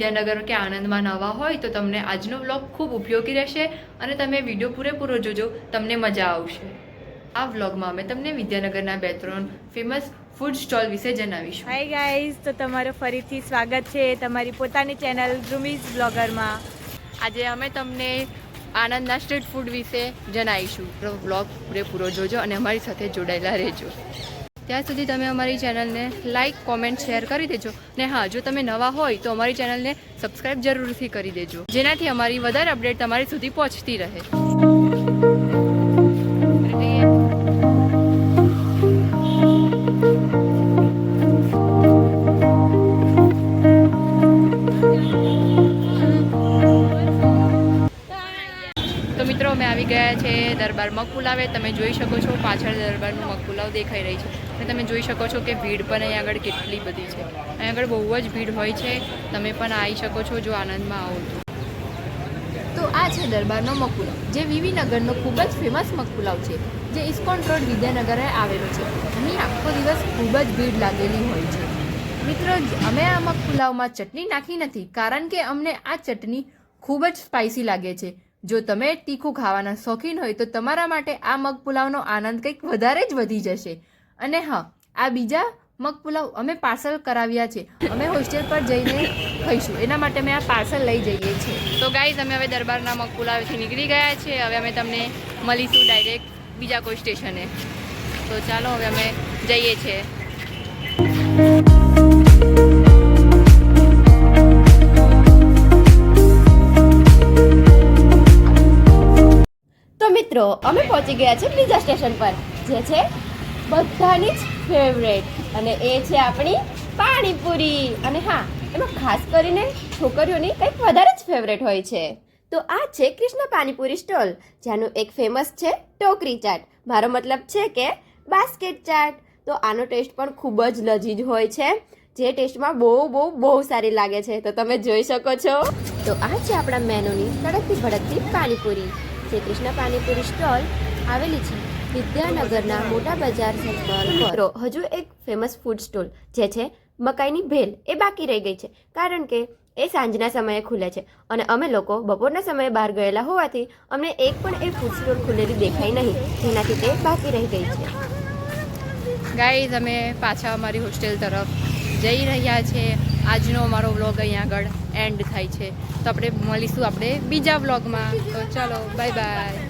વિદ્યાનગર કે આણંદમાં નવા હોય તો તમને આજનો વ્લોગ ખૂબ ઉપયોગી રહેશે અને તમે વિડીયો પૂરેપૂરો જોજો, તમને મજા આવશે. આ વ્લોગમાં અમે તમને વિદ્યાનગરના 2-3 ફેમસ ફૂડ સ્ટોલ વિશે જણાવીશું. હાય ગાઈઝ, તો તમારું ફરીથી સ્વાગત છે તમારી પોતાની ચેનલ ધ્રુમીઝ બ્લોગરમાં. આજે અમે તમને આણંદના સ્ટ્રીટ ફૂડ વિશે જણાવીશું. તો વ્લોગ પૂરેપૂરો જોજો અને અમારી સાથે જોડાયેલા રહેજો. ત્યાં સુધી તમે અમારી ચેનલને લાઇક, કોમેન્ટ, શેર કરી દેજો. ને હા, જો તમે નવા હોય તો અમારી ચેનલને સબસ્ક્રાઈબ જરૂરથી કરી દેજો, જેનાથી અમારી વધારે અપડેટ તમારી સુધી પહોંચતી રહે. તો મિત્રો, અમે આવી ગયા છે દરબાર મગપુલાવે. તમે જોઈ શકો છો પાછળ દરબારનું મગપુલાવ દેખાઈ રહી છે. અને તમે જોઈ શકો છો કે ભીડ પણ અહીં આગળ કેટલી બધી છે. અહીં આગળ બહુ જ ભીડ હોય છે. તમે પણ આવી શકો છો જો આનંદમાં આવો તો. આ છે દરબારનો મગપુલાવ, જે વીવી નગરનો ખૂબ જ ફેમસ મગપુલાવ છે, જે ઇસ્કોન રોડ વિદ્યાનગરે આવેલો છે. અહીં આખો દિવસ ખૂબ જ ભીડ લાગેલી હોય છે. મિત્રો, અમે આ મગપુલાવમાં ચટણી નાખી નથી, કારણ કે અમને આ ચટણી ખૂબ જ સ્પાઇસી લાગે છે. જો તમે તીખું ખાવાના શોખીન હોય તો તમારા માટે આ મગપુલાવનો આનંદ કંઈક વધારે જ વધી જશે. અને હા, આ બીજા મગપુલાવ અમે પાર્સલ કરાવ્યા છે. અમે હોસ્ટેલ પર જઈને ખાઈશું, એના માટે અમે આ પાર્સલ લઈ જઈએ છીએ. તો ગાઈઝ, અમે હવે દરબારના મગપુલાવથી નીકળી ગયા છે. હવે અમે તમને મળીશું ડાયરેક્ટ બીજા કોઈ સ્ટેશને. તો ચાલો, હવે અમે જઈએ છીએ. મિત્રો, અમે પહોંચી ગયા છે બીજા સ્ટેશન પર, જે છે બધાની જ ફેવરેટ, અને એ છે આપણી પાણીપુરી. અને હા, એમાં ખાસ કરીને છોકરીઓની કંઈક વધારે જ ફેવરેટ હોય છે. તો આ છે કૃષ્ણ પાણીપુરી સ્ટોલ, જેનું એક ફેમસ છે ટોકરી ચાટ. મારો મતલબ છે કે બાસ્કેટ ચાટ. તો આનો ટેસ્ટ પણ ખૂબ જ લજીજ હોય છે, જે ટેસ્ટમાં બહુ સારી લાગે છે. તો તમે જોઈ શકો છો. તો આ છે આપણા મેનુની તડકતી ભડકતી પાણીપુરી. શ્રી કૃષ્ણ પાણીપુરી સ્ટોલ આવેલી છે વિદ્યાનગરના મોટા બજાર સર્કલ પર. હજુ એક ફેમસ ફૂડ સ્ટોલ જે છે મકાઈની ભેલ, એ બાકી રહી ગઈ છે, કારણ કે એ સાંજના સમયે ખુલે છે અને અમે લોકો બપોરના સમયે બહાર ગયેલા હોવાથી અમને એક પણ એ ફૂડ સ્ટોલ ખુલેલી દેખાઈ નહીં, જેનાથી તે બાકી રહી ગઈ છે. ગાઈઝ, અમે પાછા અમારી હોસ્ટેલ તરફ જઈ રહ્યા છે. આજનો અમારો વ્લોગ અહીંયા આગળ એન્ડ થાય છે. તો આપણે મળીશું બીજા વ્લોગમાં. તો ચાલો, બાય બાય.